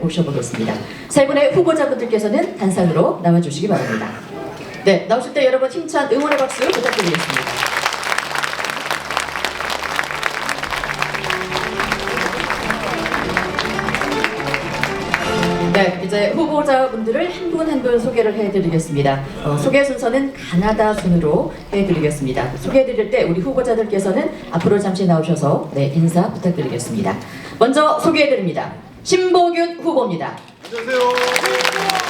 모셔보겠습니다. 세 분의 후보자분들께서는 단상으로 나와주시기 바랍니다. 네, 나오실 때 여러분 힘찬 응원의 박수 부탁드리겠습니다. 네, 이제 후보자분들을 한 분 한 분 소개를 해드리겠습니다. 소개 순서는 가나다 순으로 해드리겠습니다. 소개해드릴 때 우리 후보자들께서는 앞으로 잠시 나오셔서 인사 부탁드리겠습니다. 먼저 소개해드립니다. 신보균 후보입니다. 안녕하세요.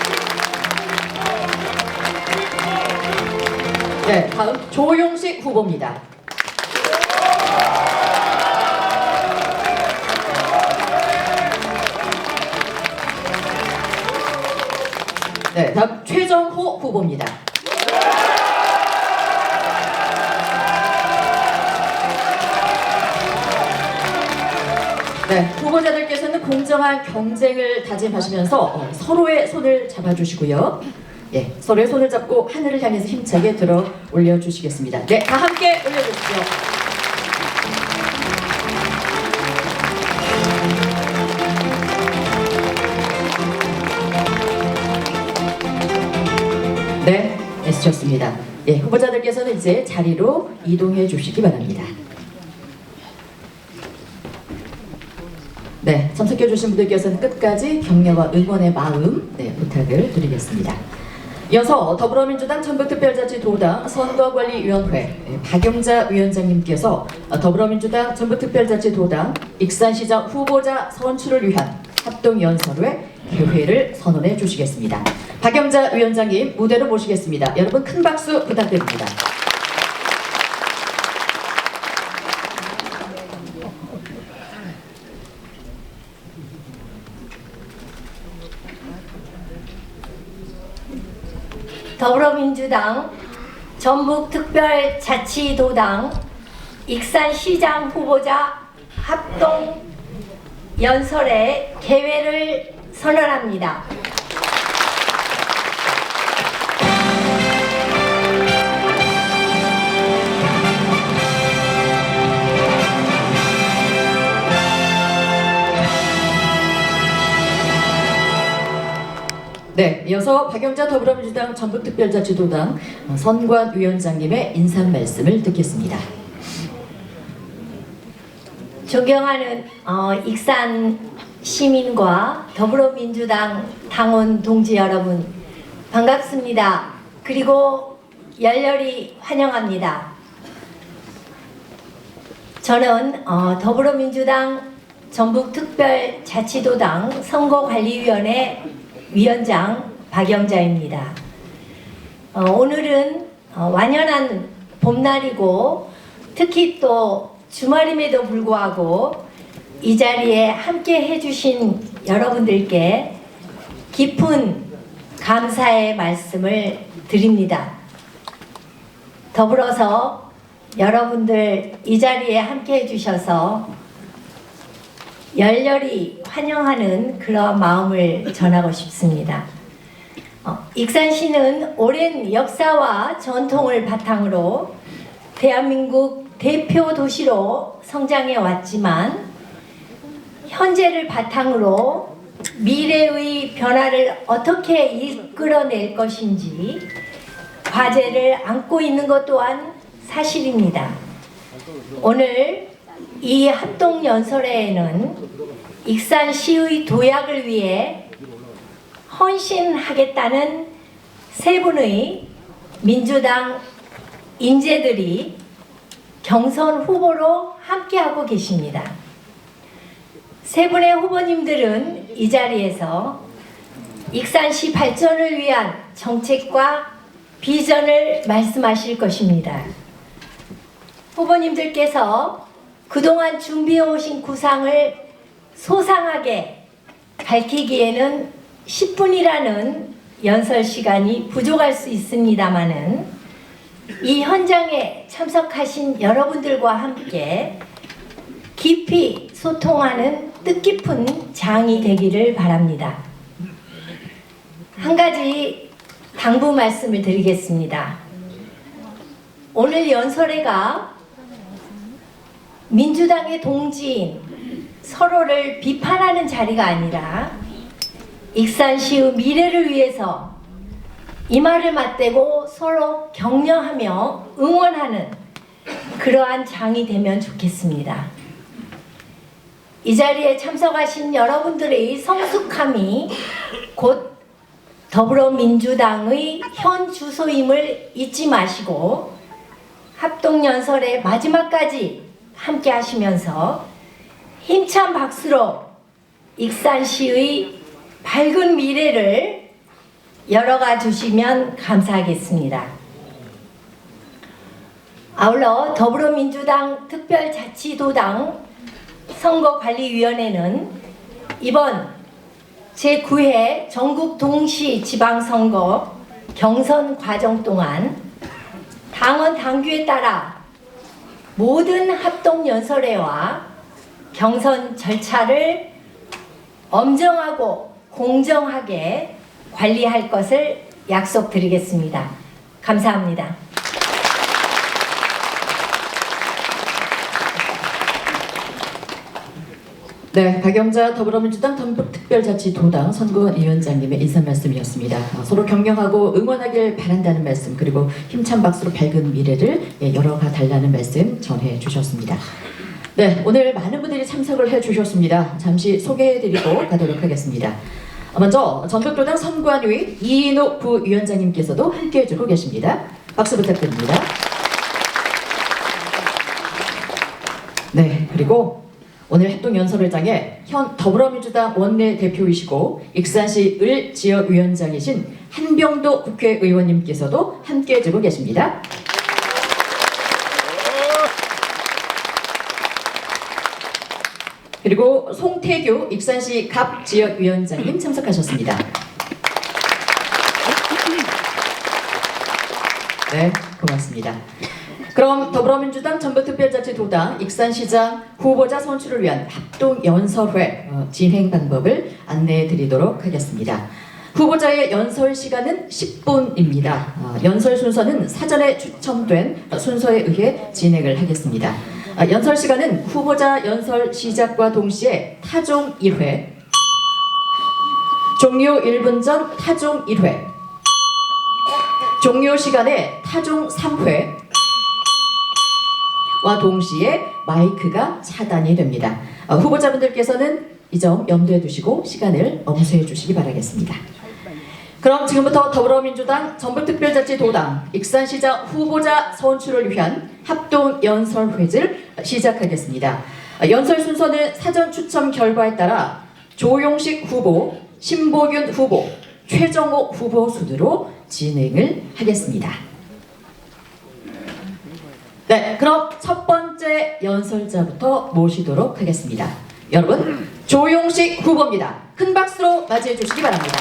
네, 다음 조용식 후보입니다. 네, 다음 최정호 후보입니다. 네, 후보자들께서는 공정한 경쟁을 다짐하시면서 서로의 손을 잡아주시고요. 예, 서로의 손을 잡고 하늘을 향해서 힘차게 들어 올려주시겠습니다. 네, 다 함께 올려주십시오. 네, 애쓰셨습니다. 예, 후보자들께서는 이제 자리로 이동해 주시기 바랍니다. 네, 참석해 주신 분들께서는 끝까지 격려와 응원의 마음 부탁을 드리겠습니다. 이어서 더불어민주당 전북특별자치도당 선거관리위원회 박영자 위원장님께서 더불어민주당 전북특별자치도당 익산시장 후보자 선출을 위한 합동연설회 개회를 선언해 주시겠습니다. 박영자 위원장님 무대로 모시겠습니다. 여러분 큰 박수 부탁드립니다. 더불어민주당 전북특별자치도당 익산시장 후보자 합동 연설의 개회를 선언합니다. 네, 이어서 박영자 더불어민주당 전북특별자치도당 선관위원장님의 인사 말씀을 듣겠습니다. 존경하는 익산 시민과 더불어민주당 당원 동지 여러분 반갑습니다. 그리고 열렬히 환영합니다. 저는 더불어민주당 전북특별자치도당 선거관리위원회 위원장 박영자입니다. 오늘은 완연한 봄날이고 특히 또 주말임에도 불구하고 이 자리에 함께 해주신 여러분들께 깊은 감사의 말씀을 드립니다. 더불어서 여러분들 이 자리에 함께 해주셔서 열렬히 환영하는 그런 마음을 전하고 싶습니다. 익산시는 오랜 역사와 전통을 바탕으로 대한민국 대표 도시로 성장해 왔지만 현재를 바탕으로 미래의 변화를 어떻게 이끌어낼 것인지 과제를 안고 있는 것 또한 사실입니다. 오늘 이 합동연설회에는 익산시의 도약을 위해 헌신하겠다는 세 분의 민주당 인재들이 경선 후보로 함께하고 계십니다. 세 분의 후보님들은 이 자리에서 익산시 발전을 위한 정책과 비전을 말씀하실 것입니다. 후보님들께서 그동안 준비해 오신 구상을 소상하게 밝히기에는 10분이라는 연설 시간이 부족할 수 있습니다마는 이 현장에 참석하신 여러분들과 함께 깊이 소통하는 뜻깊은 장이 되기를 바랍니다. 한 가지 당부 말씀을 드리겠습니다. 오늘 연설회가 민주당의 동지인 서로를 비판하는 자리가 아니라 익산시의 미래를 위해서 이마를 맞대고 서로 격려하며 응원하는 그러한 장이 되면 좋겠습니다. 이 자리에 참석하신 여러분들의 성숙함이 곧 더불어민주당의 현 주소임을 잊지 마시고 합동연설의 마지막까지 함께 하시면서 힘찬 박수로 익산시의 밝은 미래를 열어가 주시면 감사하겠습니다. 아울러 더불어민주당 특별자치도당 선거관리위원회는 이번 제9회 전국 동시 지방선거 경선 과정 동안 당원 당규에 따라 모든 합동연설회와 경선 절차를 엄정하고 공정하게 관리할 것을 약속드리겠습니다. 감사합니다. 네, 박영자 더불어민주당 전북특별자치도당 선거위원장님의 인사 말씀이었습니다. 서로 격려하고 응원하길 바란다는 말씀, 그리고 힘찬 박수로 밝은 미래를 열어가 달라는 말씀 전해 주셨습니다. 네, 오늘 많은 분들이 참석을 해 주셨습니다. 잠시 소개해드리고 가도록 하겠습니다. 먼저 전북도당 선관위 이인호 부위원장님께서도 함께 해주고 계십니다. 박수 부탁드립니다. 네, 그리고 오늘 합동연설회장에 현 더불어민주당 원내대표이시고 익산시 을 지역위원장이신 한병도 국회의원님께서도 함께 해주고 계십니다. 그리고 송태규 익산시 갑 지역위원장님 참석하셨습니다. 네, 고맙습니다. 그럼 더불어민주당 전북특별자치도당 익산시장 후보자 선출을 위한 합동연설회 진행 방법을 안내해 드리도록 하겠습니다. 후보자의 연설 시간은 10분입니다. 연설 순서는 사전에 추첨된 순서에 의해 진행을 하겠습니다. 연설 시간은 후보자 연설 시작과 동시에 타종 1회, 종료 1분 전 타종 1회, 종료 시간에 타종 3회, 와 동시에 마이크가 차단이 됩니다. 후보자분들께서는 이 점 염두에 두시고 시간을 엄수해 주시기 바라겠습니다. 그럼 지금부터 더불어민주당 전북특별자치도당 익산시장 후보자 선출을 위한 합동연설회를 시작하겠습니다. 연설 순서는 사전 추첨 결과에 따라 조용식 후보, 신보균 후보, 최정호 후보 순으로 진행을 하겠습니다. 네, 그럼 첫 번째 연설자부터 모시도록 하겠습니다. 여러분, 조용식 후보입니다. 큰 박수로 맞이해 주시기 바랍니다.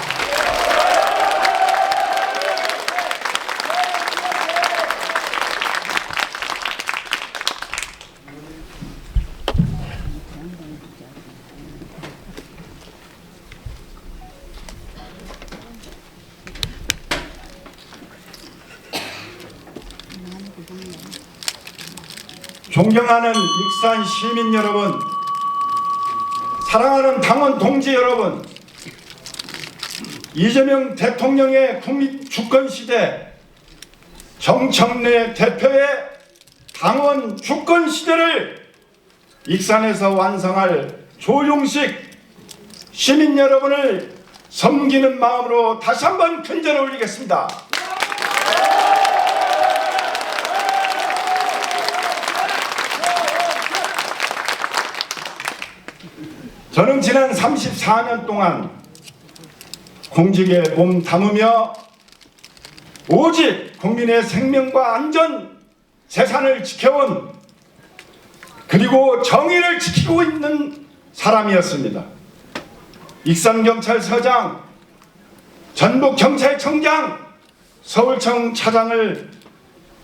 존경하는 익산 시민 여러분, 사랑하는 당원 동지 여러분, 이재명 대통령의 국민 주권 시대, 정청래 대표의 당원 주권 시대를 익산에서 완성할 조용식 시민 여러분을 섬기는 마음으로 다시 한번 큰절을 올리겠습니다. 저는 지난 34년 동안 공직에 몸 담으며 오직 국민의 생명과 안전, 재산을 지켜온, 그리고 정의를 지키고 있는 사람이었습니다. 익산경찰서장, 전북경찰청장, 서울청 차장을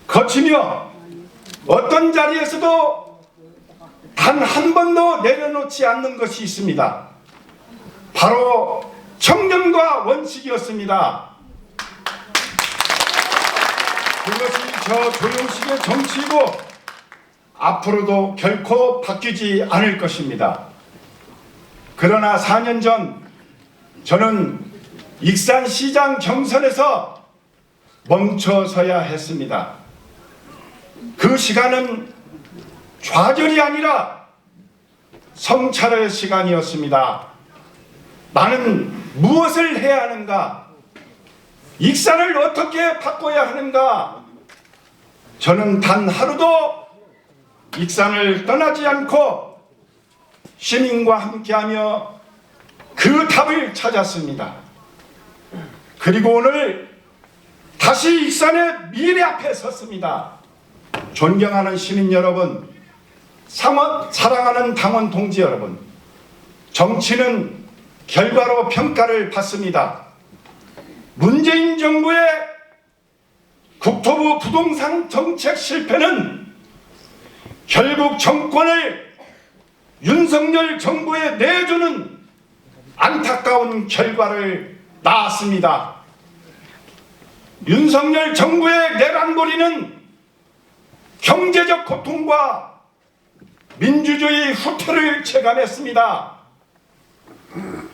거치며 어떤 자리에서도 단 한 번도 내려놓지 않는 것이 있습니다. 바로 청렴과 원칙이었습니다. 그것이 저 조용식의 정치이고 앞으로도 결코 바뀌지 않을 것입니다. 그러나 4년 전 저는 익산시장 경선에서 멈춰서야 했습니다. 그 시간은 좌절이 아니라 성찰의 시간이었습니다. 나는 무엇을 해야 하는가? 익산을 어떻게 바꿔야 하는가? 저는 단 하루도 익산을 떠나지 않고 시민과 함께하며 그 답을 찾았습니다. 그리고 오늘 다시 익산의 미래 앞에 섰습니다. 존경하는 시민 여러분, 사랑하는 당원 동지 여러분, 정치는 결과로 평가를 받습니다. 문재인 정부의 국토부 부동산 정책 실패는 결국 정권을 윤석열 정부에 내주는 안타까운 결과를 낳았습니다. 윤석열 정부의 내란몰이는 경제적 고통과 민주주의 후퇴를 체감했습니다.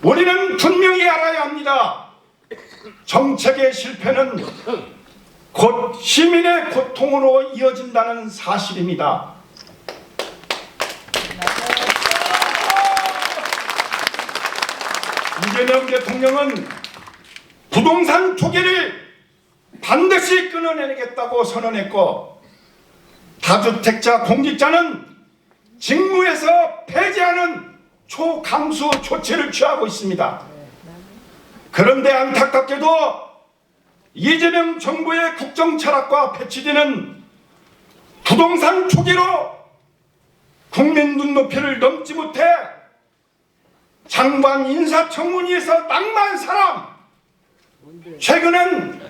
우리는 분명히 알아야 합니다. 정책의 실패는 곧 시민의 고통으로 이어진다는 사실입니다. 이재명 대통령은 부동산 투기를 반드시 끊어내겠다고 선언했고, 다주택자 공직자는 직무에서 폐지하는 초감수 조치를 취하고 있습니다. 그런데 안타깝게도 이재명 정부의 국정 철학과 배치되는 부동산 투기로 국민 눈높이를 넘지 못해 장관 인사청문회에서 낙마한 사람, 최근엔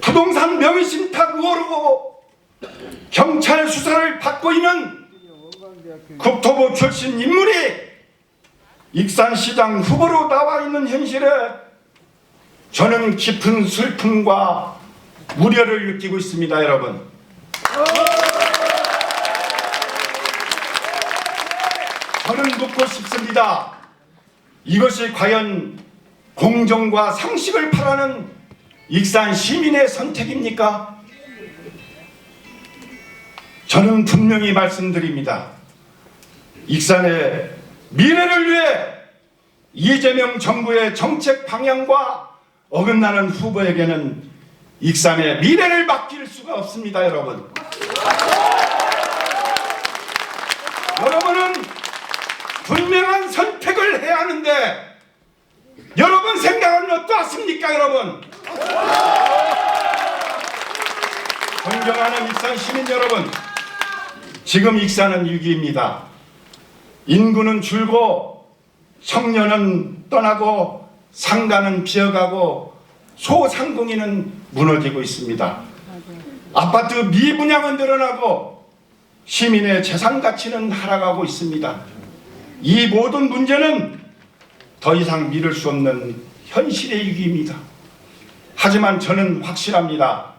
부동산 명의신탁 의혹으로 경찰 수사를 받고 있는 국토부 출신 인물이 익산시장 후보로 나와 있는 현실에 저는 깊은 슬픔과 우려를 느끼고 있습니다, 여러분. 저는 묻고 싶습니다. 이것이 과연 공정과 상식을 바라는 익산 시민의 선택입니까? 저는 분명히 말씀드립니다. 익산의 미래를 위해 이재명 정부의 정책 방향과 어긋나는 후보에게는 익산의 미래를 맡길 수가 없습니다, 여러분. 여러분은 분명한 선택을 해야 하는데 여러분 생각은 어떠하십니까, 여러분? 존경하는 익산 시민 여러분, 지금 익산은 위기입니다. 인구는 줄고 청년은 떠나고 상가는 비어가고 소상공인은 무너지고 있습니다. 아파트 미분양은 늘어나고 시민의 재산 가치는 하락하고 있습니다. 이 모든 문제는 더 이상 미룰 수 없는 현실의 위기입니다. 하지만 저는 확실합니다.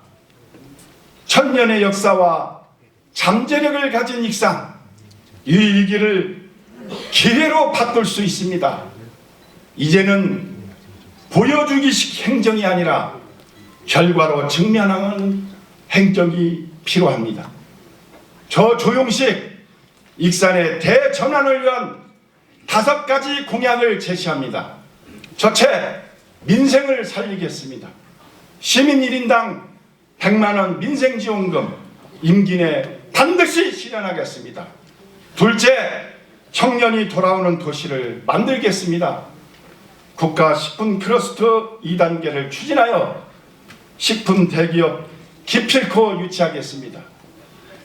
천년의 역사와 잠재력을 가진 익산, 이 위기를 기회로 바꿀 수 있습니다. 이제는 보여주기식 행정이 아니라 결과로 직면하는 행정이 필요합니다. 저 조용식 익산의 대전환을 위한 5가지 공약을 제시합니다. 첫째, 민생을 살리겠습니다. 시민 1인당 100만원 민생지원금 임기 내 반드시 실현하겠습니다. 둘째, 청년이 돌아오는 도시를 만들겠습니다. 국가 식품 클러스터 2단계를 추진하여 식품 대기업 기필코 유치하겠습니다.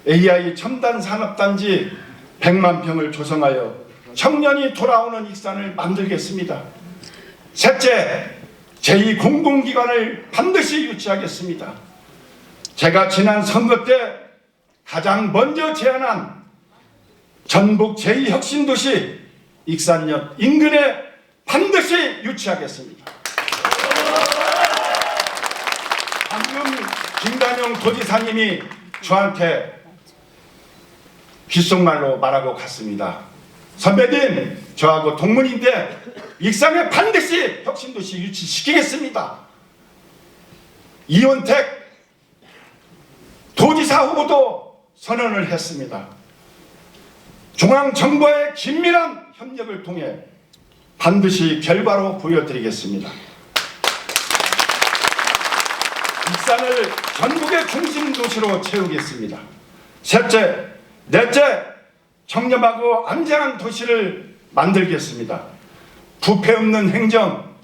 AI 첨단 산업단지 100만 평을 조성하여 청년이 돌아오는 익산을 만들겠습니다. 셋째, 제2공공기관을 반드시 유치하겠습니다. 제가 지난 선거 때 가장 먼저 제안한 전북 제2혁신도시 익산역 인근에 반드시 유치하겠습니다. 방금 김단용 도지사님이 저한테 귓속말로 말하고 갔습니다. 선배님, 저하고 동문인데 익산에 반드시 혁신도시 유치시키겠습니다. 이원택 도지사 후보도 선언을 했습니다. 중앙정부와의 긴밀한 협력을 통해 반드시 결과로 보여드리겠습니다. 익산을 전국의 중심 도시로 채우겠습니다. 셋째, 넷째, 청렴하고 안전한 도시를 만들겠습니다. 부패 없는 행정,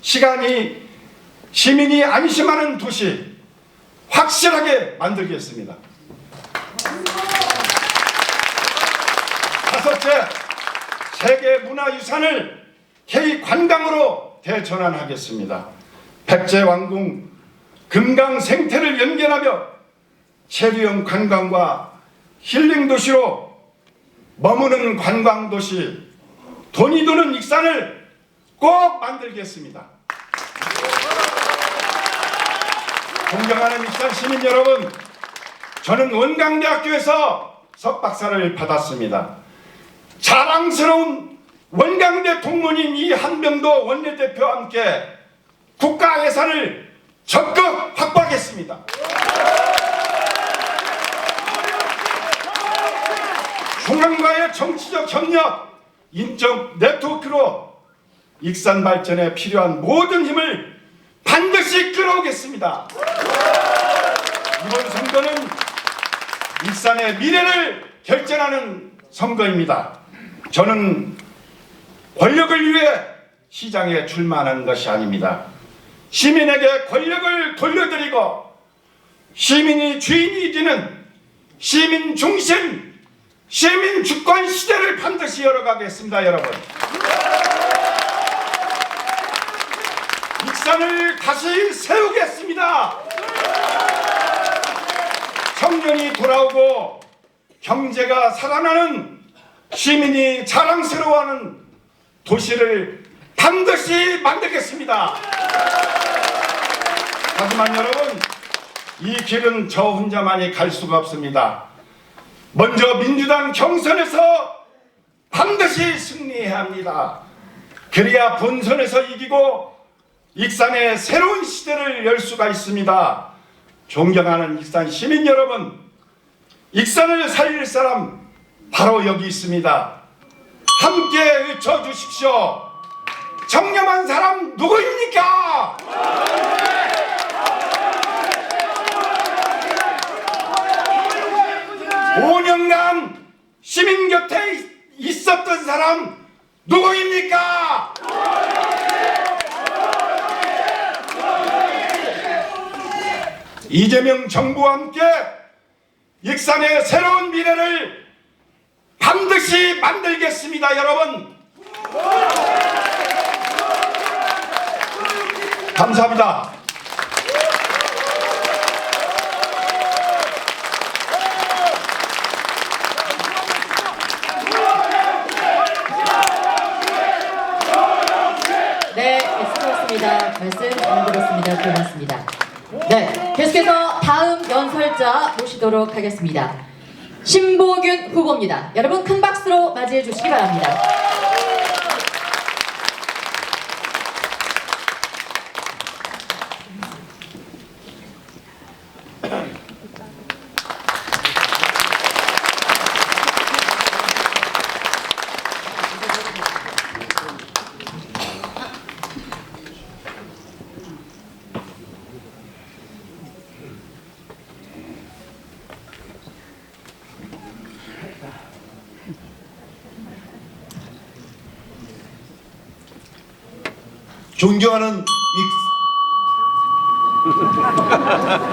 시민이 안심하는 도시 확실하게 만들겠습니다. 다섯째, 세계 문화유산을 K관광으로 대전환하겠습니다. 백제왕궁, 금강생태를 연결하며 체류형 관광과 힐링도시로 머무는 관광도시, 돈이 드는 익산을 꼭 만들겠습니다. 존경하는 익산 시민 여러분, 저는 원광대학교에서 석박사를 받았습니다. 자랑스러운 원광대 동문인 이한병도 원내대표와 함께 국가 예산을 적극 확보하겠습니다. 중앙과의 정치적 협력, 인적 네트워크로 익산 발전에 필요한 모든 힘을 반드시 끌어오겠습니다. 이번 선거는 익산의 미래를 결정하는 선거입니다. 저는 권력을 위해 시장에 출마하는 것이 아닙니다. 시민에게 권력을 돌려드리고 시민이 주인이 되는 시민 중심, 시민 주권 시대를 반드시 열어가겠습니다, 여러분. 익산을 다시 세우겠습니다. 청년이 돌아오고 경제가 살아나는, 시민이 자랑스러워하는 도시를 반드시 만들겠습니다. 하지만 여러분, 이 길은 저 혼자만이 갈 수가 없습니다. 먼저 민주당 경선에서 반드시 승리해야 합니다. 그래야 본선에서 이기고 익산의 새로운 시대를 열 수가 있습니다. 존경하는 익산 시민 여러분, 익산을 살릴 사람 바로 여기 있습니다. 함께 외쳐주십시오. 청렴한 사람 누구입니까? 5년간 시민 곁에 있었던 사람 누구입니까? 이재명 정부와 함께 익산의 새로운 미래를 반드시 만들겠습니다, 여러분. 감사합니다. 네, 수고하셨습니다. 말씀 잘 들었습니다. 고맙습니다. 네, 계속해서 다음 연설자 모시도록 하겠습니다. 신보균 후보입니다. 여러분 큰 박수로 맞이해 주시기 바랍니다.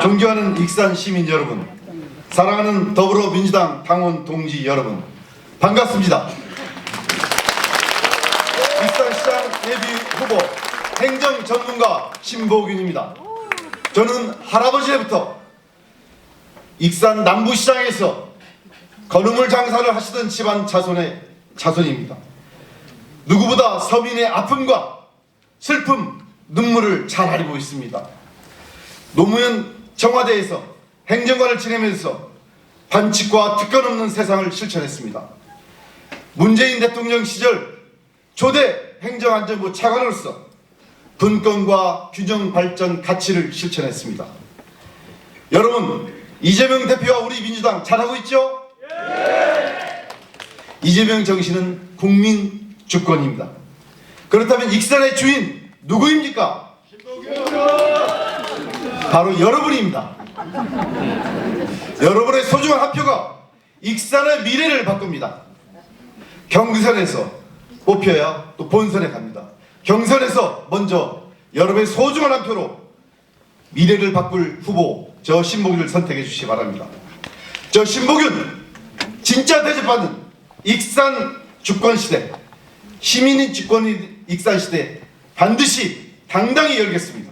존경하는 익산 시민 여러분, 사랑하는 더불어민주당 당원 동지 여러분, 반갑습니다. 익산시장 예비 후보 행정전문가 신보균입니다. 저는 할아버지부터 익산 남부시장에서 건어물 장사를 하시던 집안 자손입니다. 누구보다 서민의 아픔과 슬픔, 눈물을 잘 알고 있습니다. 노무현 청와대에서 행정관을 지내면서 반칙과 특권 없는 세상을 실천했습니다. 문재인 대통령 시절 초대 행정안전부 차관으로서 분권과 균형 발전 가치를 실천했습니다. 여러분, 이재명 대표와 우리 민주당 잘하고 있죠? 이재명 정신은 국민 주권입니다. 그렇다면 익산의 주인 누구입니까? 바로 여러분입니다. 여러분의 소중한 한 표가 익산의 미래를 바꿉니다. 경선에서 뽑혀야 또 본선에 갑니다. 경선에서 먼저 여러분의 소중한 한 표로 미래를 바꿀 후보 저 신복윤을 선택해 주시기 바랍니다. 저 신복윤 진짜 대접받는 익산 주권시대, 시민인 주권인 익산시대 반드시 당당히 열겠습니다.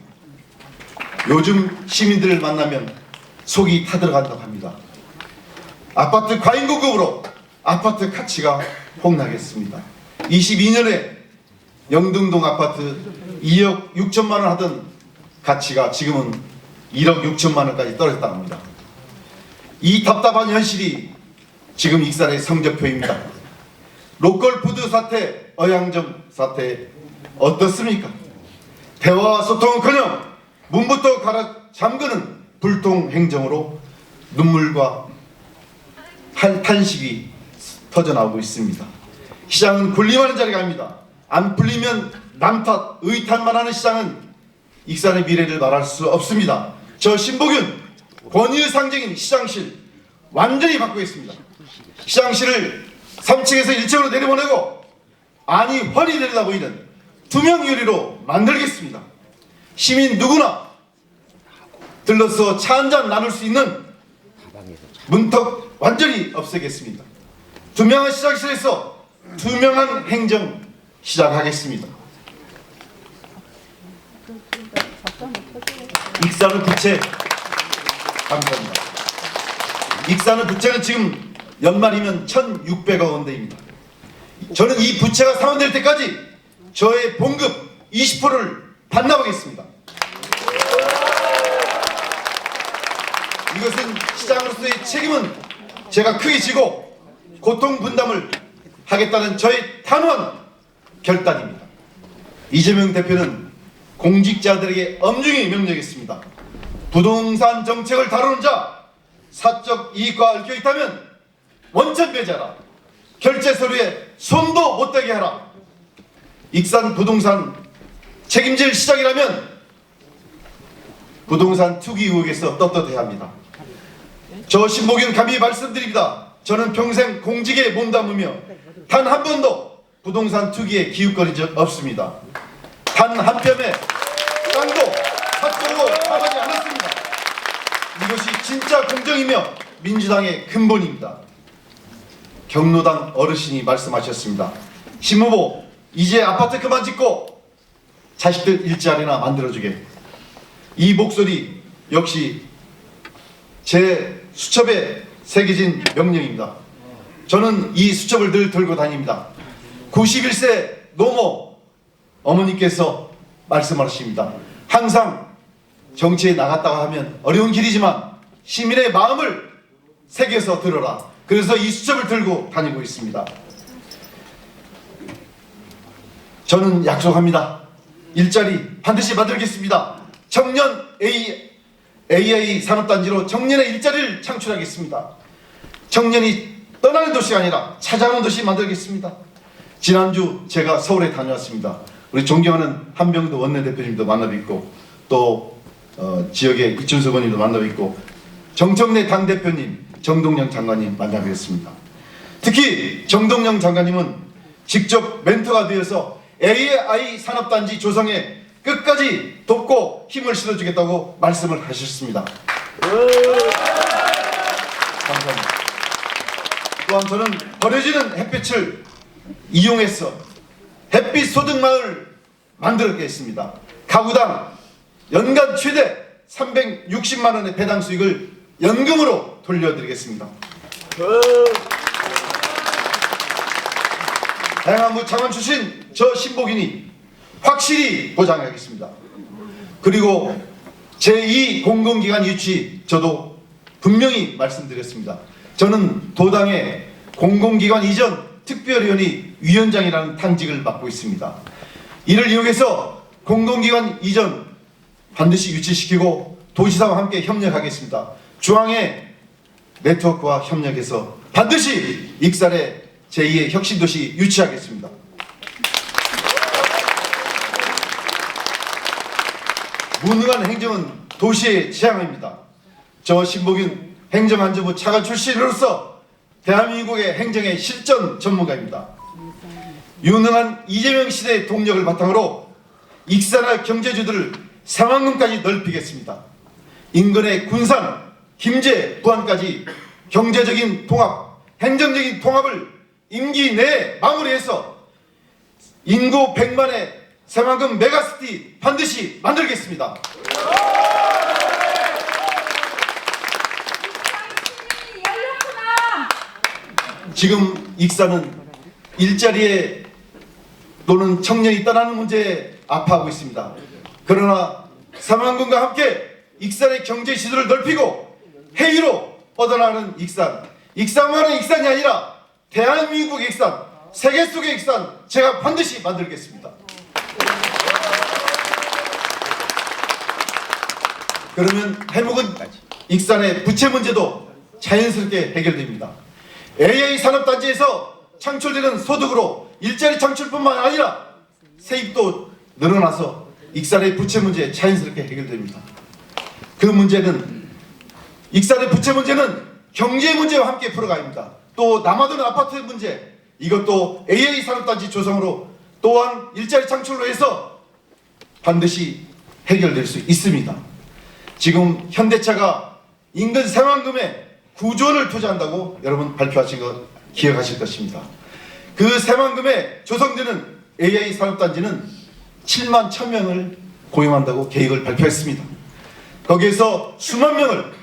요즘 시민들을 만나면 속이 타들어간다고 합니다. 아파트 과잉 공급으로 아파트 가치가 폭락했습니다. 22년에 영등동 아파트 2억 6천만 원 하던 가치가 지금은 1억 6천만 원까지 떨어졌다고 합니다. 이 답답한 현실이 지금 익산의 성적표입니다. 로컬푸드 사태, 어양점 사태 어떻습니까? 대화와 소통은커녕 문부터 갈아 잠그는 불통 행정으로 눈물과 탄식이 터져나오고 있습니다. 시장은 군림하는 자리가 아닙니다. 안 풀리면 남탓, 의탓만 하는 시장은 익산의 미래를 말할 수 없습니다. 저 신복윤 권위의 상징인 시장실 완전히 바꾸겠습니다. 시장실을 3층에서 1층으로 내려보내고 안이 훤히 내려다보이는 투명 유리로 만들겠습니다. 시민 누구나 들러서 차 한잔 나눌 수 있는 문턱 완전히 없애겠습니다. 투명한 시장실에서 투명한 행정 시작하겠습니다. 익산의 부채 감사합니다. 익산의 부채는 지금 연말이면 1,600억 원대입니다. 저는 이 부채가 상환될 때까지 저의 봉급 20%를 반납하겠습니다. 이것은 시장으로서의 책임은 제가 크게 지고 고통 분담을 하겠다는 저의 단호한 결단입니다. 이재명 대표는 공직자들에게 엄중히 명령했습니다. 부동산 정책을 다루는 자, 사적 이익과 얽혀 있다면 원천 배제하라. 결제 서류에 손도 못 대게 하라. 익산 부동산 책임질 시작이라면 부동산 투기 의혹에서 떳떳해야 합니다. 저 신복윤 감히 말씀드립니다. 저는 평생 공직에 몸담으며 단 한 번도 부동산 투기에 기웃거린 적 없습니다. 단 한 뼘의 땅도 사적으로 사가지 않았습니다. 이것이 진짜 공정이며 민주당의 근본입니다. 경로당 어르신이 말씀하셨습니다. 신 후보, 이제 아파트 그만 짓고 자식들 일자리나 만들어주게. 이 목소리 역시 제 수첩에 새겨진 명령입니다. 저는 이 수첩을 늘 들고 다닙니다. 91세 노모 어머니께서 말씀하십니다. 항상 정치에 나갔다가 하면 어려운 길이지만 시민의 마음을 새겨서 들어라. 그래서 이 수첩을 들고 다니고 있습니다. 저는 약속합니다. 일자리 반드시 만들겠습니다. 청년 AI 산업단지로 청년의 일자리를 창출하겠습니다. 청년이 떠나는 도시가 아니라 찾아오는 도시 만들겠습니다. 지난주 제가 서울에 다녀왔습니다. 우리 존경하는 한병도 원내대표님도 만나뵙고 또 지역의 이춘석 의원님도 만나뵙고 정청래 당대표님, 정동영 장관님 만나뵙겠습니다. 특히 정동영 장관님은 직접 멘토가 되어서 AI 산업단지 조성에 끝까지 돕고 힘을 실어주겠다고 말씀을 하셨습니다. 감사합니다. 또한 저는 버려지는 햇빛을 이용해서 햇빛 소득마을 만들겠습니다. 가구당 연간 최대 360만 원의 배당 수익을 연금으로 돌려드리겠습니다. 행안부 장관 출신 저 신복윤이 확실히 보장하겠습니다. 그리고 제2 공공기관 유치 저도 분명히 말씀드렸습니다. 저는 도당의 공공기관 이전 특별위원이 위원장이라는 당직을 맡고 있습니다. 이를 이용해서 공공기관 이전 반드시 유치시키고 도시사와 함께 협력하겠습니다. 중앙의 네트워크와 협력해서 반드시 익산의 제2의 혁신도시 유치하겠습니다. 무능한 행정은 도시의 재앙입니다. 저 신복윤 행정안전부 차관 출신으로서 대한민국의 행정의 실전 전문가입니다. 유능한 이재명 시대의 동력을 바탕으로 익산의 경제주들을 상황금까지 넓히겠습니다. 인근의 군산, 김제, 부안까지 경제적인 통합, 행정적인 통합을 임기 내에 마무리해서 인구 100만의 새만금 메가시티 반드시 만들겠습니다. 지금 익산은 일자리에 또는 청년이 떠나는 문제에 아파하고 있습니다. 그러나 새만금과 함께 익산의 경제 시설을 넓히고 해외로 뻗어나가는 익산, 익산만의 익산이 아니라 대한민국 익산, 세계 속의 익산 제가 반드시 만들겠습니다. 그러면 해묵은 익산의 부채 문제도 자연스럽게 해결됩니다. AI 산업단지에서 창출되는 소득으로 일자리 창출뿐만 아니라 세입도 늘어나서 익산의 부채 문제 자연스럽게 해결됩니다. 그 문제는 익산의 부채 문제는 경제 문제와 함께 풀어갑니다. 또 남아도는 아파트 문제 이것도 AI 산업단지 조성으로 또한 일자리 창출로 해서 반드시 해결될 수 있습니다. 지금 현대차가 인근 새만금에 9조 원을 투자한다고 여러분 발표하신 거 기억하실 것입니다. 그 새만금에 조성되는 AI 산업단지는 7만 1,000명을 고용한다고 계획을 발표했습니다. 거기에서 수만 명을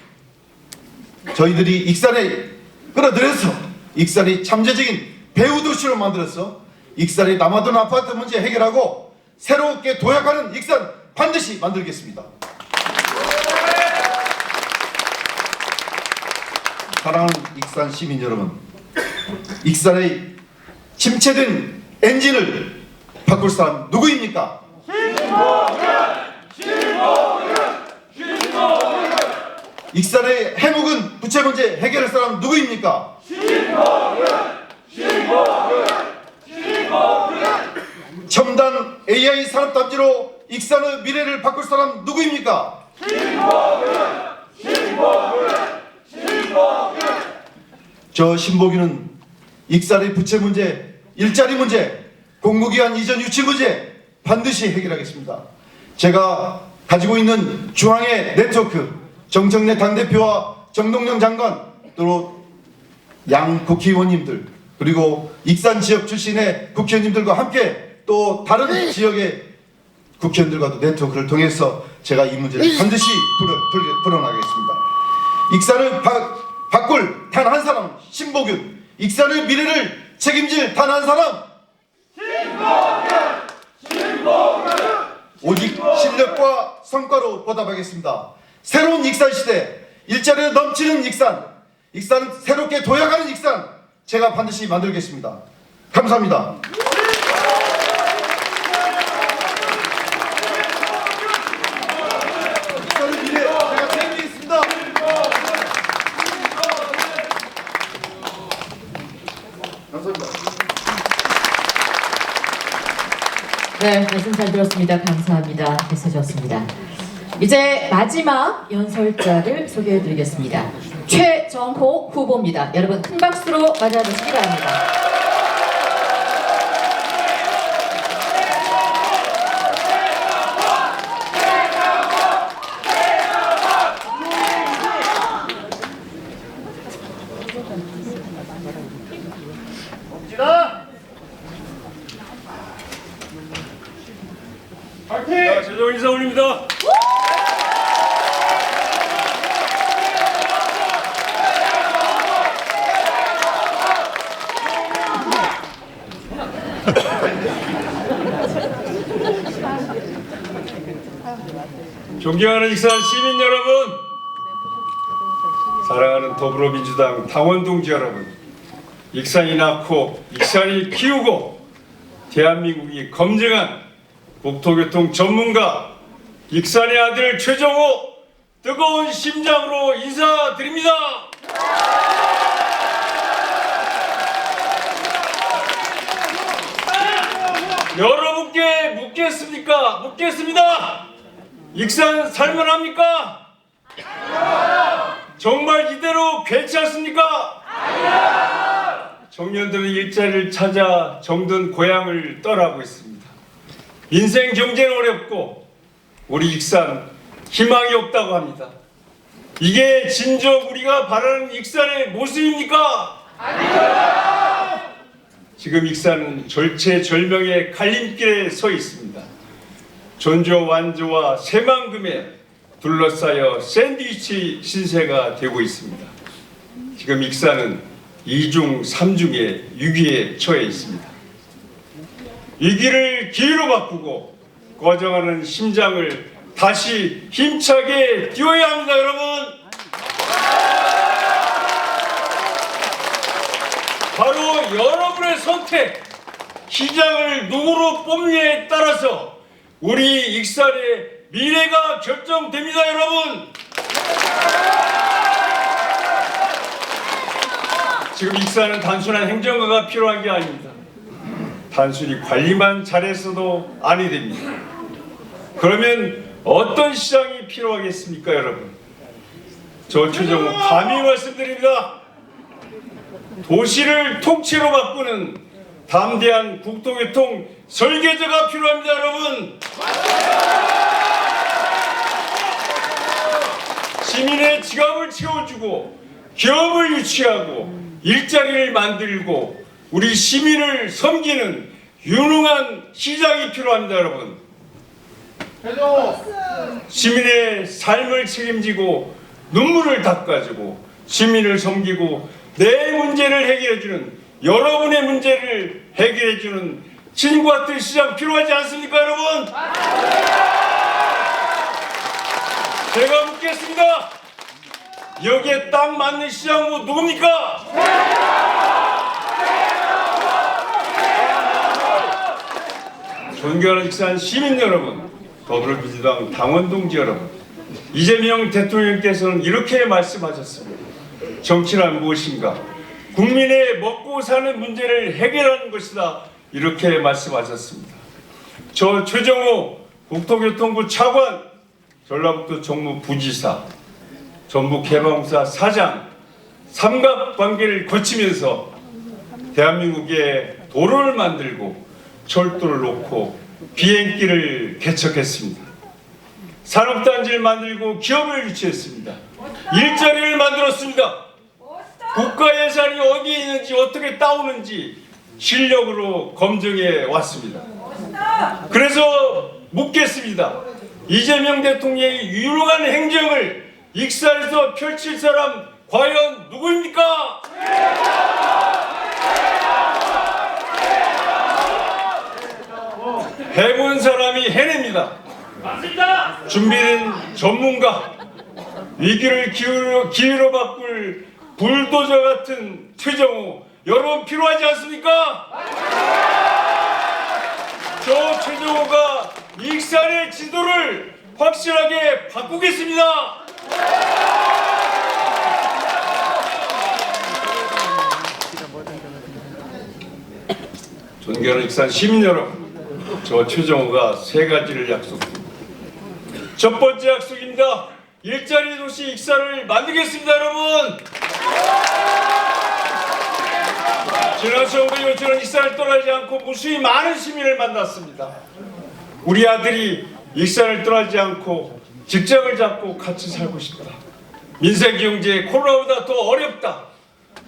저희들이 익산에 끌어들여서 익산이 잠재적인 배후 도시로 만들어서 익산이 남아도는 아파트 문제 해결하고 새롭게 도약하는 익산 반드시 만들겠습니다. 사랑하는 익산 시민 여러분, 익산의 침체된 엔진을 바꿀 사람 누구입니까? 익산의 해묵은 부채 문제 해결할 사람 누구입니까? 첨단 AI 산업단지로 익산의 미래를 바꿀 사람 누구입니까? 저 신복이는 익산의 부채 문제, 일자리 문제, 공무기관 이전 유치 문제 반드시 해결하겠습니다. 제가 가지고 있는 중앙의 네트워크, 정청래 당대표와 정동영 장관, 또 양 국회의원님들, 그리고 익산 지역 출신의 국회의원님들과 함께 또 다른 지역의 국회의원들과도 네트워크를 통해서 제가 이 문제를 반드시 풀어나가겠습니다. 익산을 바꿀 단 한 사람 신복윤, 익산의 미래를 책임질 단 한 사람 신복윤! 오직 실력과 성과로 보답하겠습니다. 새로운 익산 시대, 일자리로 넘치는 익산 새롭게 도약하는 익산 제가 반드시 만들겠습니다. 감사합니다. 익산의 미래 제가 책임지겠습니다. 감사합니다. 네, 말씀 잘 들었습니다. 감사합니다. 해주셨습니다. 이제 마지막 연설자를 소개해드리겠습니다. 최정호 후보입니다. 여러분 큰 박수로 맞아주시기 바랍니다. 자, 최종 인사 올립니다. 존경하는 익산 시민 여러분, 사랑하는 더불어민주당 당원 동지 여러분, 익산이 낳고 익산이 키우고 대한민국이 검증한 국토교통 전문가 익산의 아들 최정호 뜨거운 심장으로 인사드립니다. 여러분께 묻겠습니다. 익산 살만합니까? 정말 이대로 괜찮습니까? 청년들은 일자리를 찾아 정든 고향을 떠나고 있습니다. 인생 경제는 어렵고 우리 익산 희망이 없다고 합니다. 이게 진정 우리가 바라는 익산의 모습입니까? 지금 익산은 절체절명의 갈림길에 서 있습니다. 전조 완조와 새만금에 둘러싸여 샌드위치 신세가 되고 있습니다. 지금 익산은 2중 3중의 위기에 처해 있습니다. 위기를 기회로 바꾸고 꺼져가는 심장을 다시 힘차게 띄워야 합니다, 여러분. 바로 여러분의 선택, 시장을 누구로 뽑느냐에 따라서 우리 익산의 미래가 결정됩니다, 여러분. 지금 익산은 단순한 행정가가 필요한 게 아닙니다. 단순히 관리만 잘했어도 아니 됩니다. 그러면 어떤 시장이 필요하겠습니까, 여러분? 저 최정호 감히 말씀드립니다. 도시를 통째로 바꾸는 담대한 국토교통 설계자가 필요합니다, 여러분. 시민의 지갑을 채워주고 기업을 유치하고 일자리를 만들고 우리 시민을 섬기는 유능한 시장이 필요합니다, 여러분. 시민의 삶을 책임지고 눈물을 닦아주고 시민을 섬기고 내 문제를 해결해주는 여러분의 문제를 해결해주는 친구 같은 시장 필요하지 않습니까, 여러분? 제가 묻겠습니다. 여기에 딱 맞는 시장은 누굽니까? 존경하는 익산 시민 여러분, 더불어민주당 당원 동지 여러분, 이재명 대통령께서는 이렇게 말씀하셨습니다. 정치란 무엇인가? 국민의 먹고 사는 문제를 해결하는 것이다. 이렇게 말씀하셨습니다. 저 최정호 국토교통부 차관, 전라북도 정무부지사, 전북개발공사 사장, 삼각관계를 거치면서 대한민국에 도로를 만들고 철도를 놓고 비행기를 개척했습니다. 산업단지를 만들고 기업을 유치했습니다. 일자리를 만들었습니다. 국가 예산이 어디에 있는지 어떻게 따오는지 실력으로 검증해 왔습니다. 그래서 묻겠습니다. 이재명 대통령의 유능한 행정을 익산에서 펼칠 사람 과연 누구입니까? 해본 사람이 해냅니다. 준비된 전문가, 위기를 기회로 바꿀 불도저 같은 최정호 여러분 필요하지 않습니까? 저 최정호가 익산의 지도를 확실하게 바꾸겠습니다. 존경하는 익산 시민 여러분, 저 최정호가 세 가지를 약속합니다. 첫 번째 약속입니다. 일자리 도시 익산을 만들겠습니다, 여러분. 지난 정부의 저는 익산을 떠나지 않고 무수히 많은 시민을 만났습니다. 우리 아들이 익산을 떠나지 않고 직장을 잡고 같이 살고 싶다. 민생 경제 코로나보다 더 어렵다.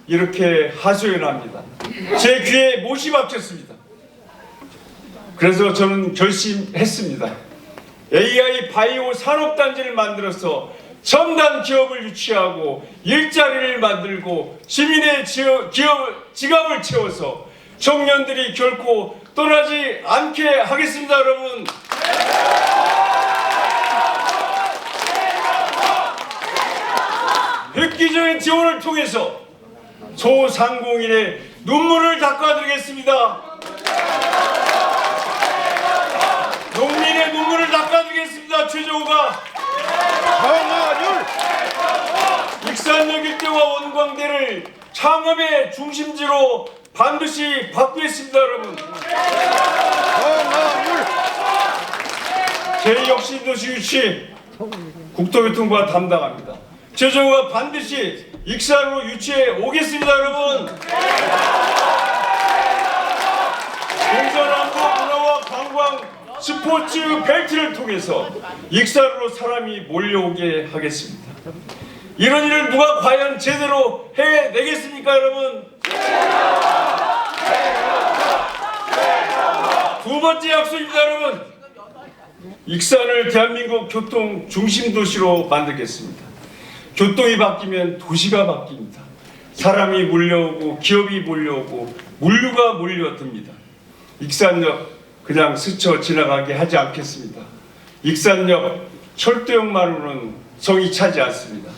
이렇게 하소연합니다. 제 귀에 못이 박혔습니다. 그래서 저는 결심했습니다. AI 바이오 산업단지를 만들어서 첨단 기업을 유치하고 일자리를 만들고 시민의 지갑을 채워서 청년들이 결코 떠나지 않게 하겠습니다, 여러분. 획기적인 지원을 통해서 소상공인의 눈물을 닦아드리겠습니다. 농민의 눈물을 닦아드리겠습니다. 최정우가 익산역 일대와 원광대를 창업의 중심지로 반드시 바꾸겠습니다. 여러분, 제6신도시 유치 국토교통부가 담당합니다. 최정우가 반드시 익산으로 유치해 오겠습니다. 여러분, 동서남북 문화와 관광 스포츠 벨트를 통해서 익산으로 사람이 몰려오게 하겠습니다. 이런 일을 누가 과연 제대로 해내겠습니까, 여러분? 두 번째 약속입니다, 여러분. 익산을 대한민국 교통 중심 도시로 만들겠습니다. 교통이 바뀌면 도시가 바뀝니다. 사람이 몰려오고 기업이 몰려오고 물류가 몰려듭니다. 익산역 그냥 스쳐 지나가게 하지 않겠습니다. 익산역 철도역만으로는 성이 차지 않습니다.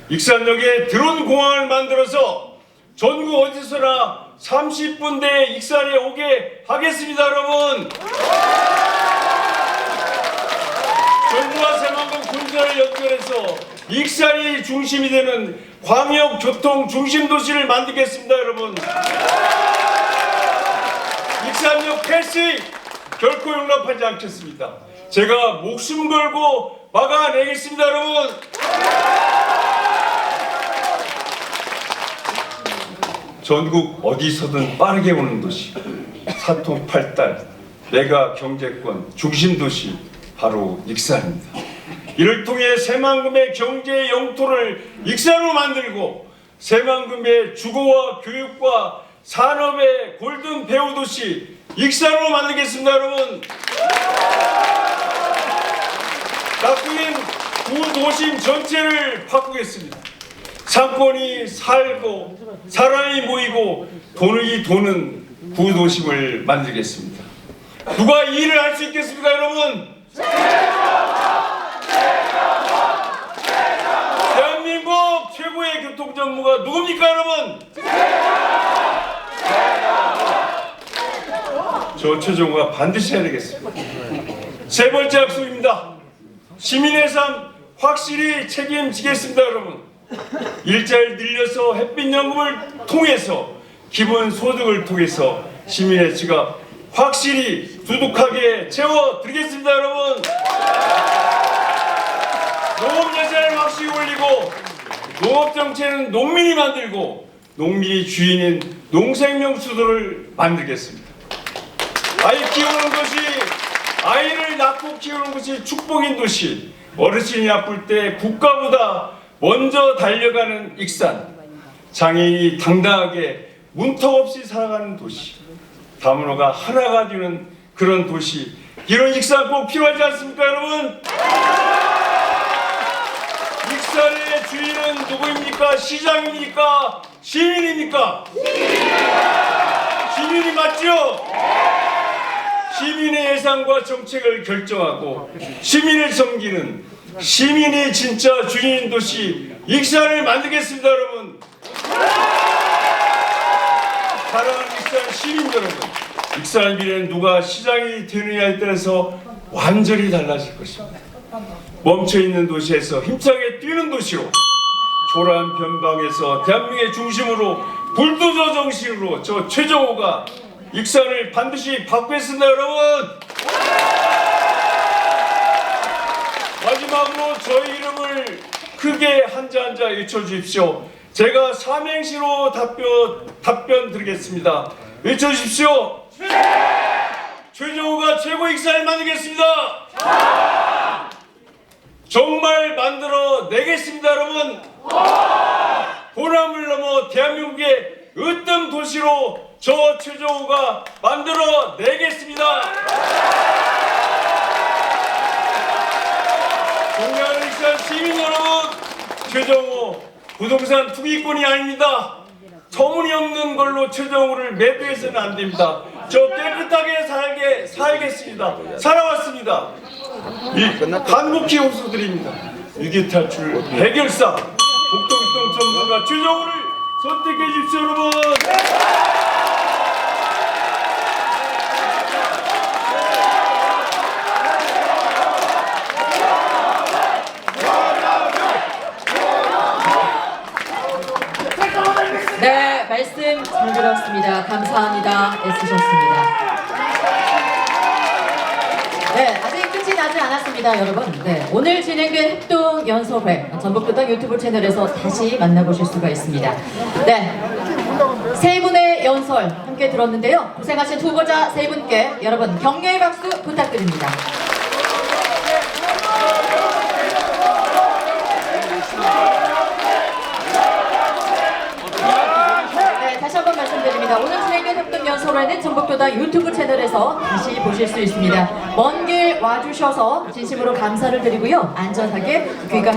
익산역에 드론 공항을 만들어서 전국 어디서나 30분 내에 익산에 오게 하겠습니다. 여러분, 전주와 새만금 군사를 연결해서 익산이 중심이 되는 광역 교통 중심 도시를 만들겠습니다. 여러분, 익산역 폐쇄 결코 용납하지 않겠습니다. 제가 목숨 걸고 막아내겠습니다. 여러분, 전국 어디서든 빠르게 오는 도시, 사통팔달 메가 경제권 중심 도시 바로 익산입니다. 이를 통해 새만금의 경제 영토를 익산으로 만들고 새만금의 주거와 교육과 산업의 골든 배후 도시 익산으로 만들겠습니다. 여러분, 바꾸인 구도심 전체를 바꾸겠습니다. 상권이 살고 사람이 모이고 돈이 도는 구도심을 만들겠습니다. 누가 이 일을 할 수 있겠습니까, 여러분? 대한민국 최고의 교통 전문가 누굽니까, 여러분? 저 최정우가 반드시 해야 되겠습니다. 세 번째 약속입니다. 시민의 삶 확실히 책임지겠습니다. 여러분, 일자를 늘려서 햇빛연금을 통해서 기본소득을 통해서 시민의 지갑 확실히 두둑하게 채워드리겠습니다. 여러분, 농업 예산을 확실히 올리고 농업 정책은 농민이 만들고 농민이 주인인 농생명수도를 만들겠습니다. 아이 키우는 것이, 아이를 낳고 키우는 것이 축복인 도시, 어르신이 아플 때 국가보다 먼저 달려가는 익산, 장애인이 당당하게 문턱 없이 살아가는 도시, 다문화가 하나가 되는 그런 도시, 이런 익산 꼭 필요하지 않습니까, 여러분? 익산의 주인은 누구입니까? 시장입니까? 시민입니까? 시민이 맞죠? 시민의 예산과 정책을 결정하고 시민을 섬기는 시민이 진짜 주인인 도시 익산을 만들겠습니다. 여러분, 사랑하는 익산 시민 여러분, 익산의 미래는 누가 시장이 되느냐에 따라서 완전히 달라질 것입니다. 멈춰있는 도시에서 힘차게 뛰는 도시로, 초라한 변방에서 대한민국의 중심으로 불도저 정신으로 저 최정우가 익산을 반드시 바꾸겠습니다. 여러분, 마지막으로 저희 이름을 크게 한자 외쳐주십시오. 제가 삼행시로 답변 드리겠습니다. 외쳐주십시오. 최정우가 최고 익산을 만들겠습니다. 정말 만들어 내겠습니다. 여러분, 호남을 넘어 대한민국의 으뜸 도시로 저 최정우가 만들어 내겠습니다. 존경하는 익산 시민 여러분, 최정우 부동산 투기꾼이 아닙니다. 터무니없는 걸로 최정우를 매도해서는 안 됩니다. 저 깨끗하게 살겠습니다. 살아왔습니다. 이 한국기 호수들입니다. 위기 탈출 해결사 국토교통 전문가 최정우를 선택해 주십시오, 여러분. 잘 들었습니다. 감사합니다. 애쓰셨습니다. 네, 아직 끝이 나지 않았습니다, 여러분. 네, 오늘 진행된 합동연설회 전북도당 유튜브 채널에서 다시 만나보실 수가 있습니다. 네, 세 분의 연설 함께 들었는데요. 고생하신 후보자 세 분께 여러분 격려의 박수 부탁드립니다. 네, 다시 한번 말씀드립니다. 오늘 진행된 합동연설회는 전북도당 유튜브 채널에서 다시 보실 수 있습니다. 먼 길 와주셔서 진심으로 감사를 드리고요. 안전하게 귀가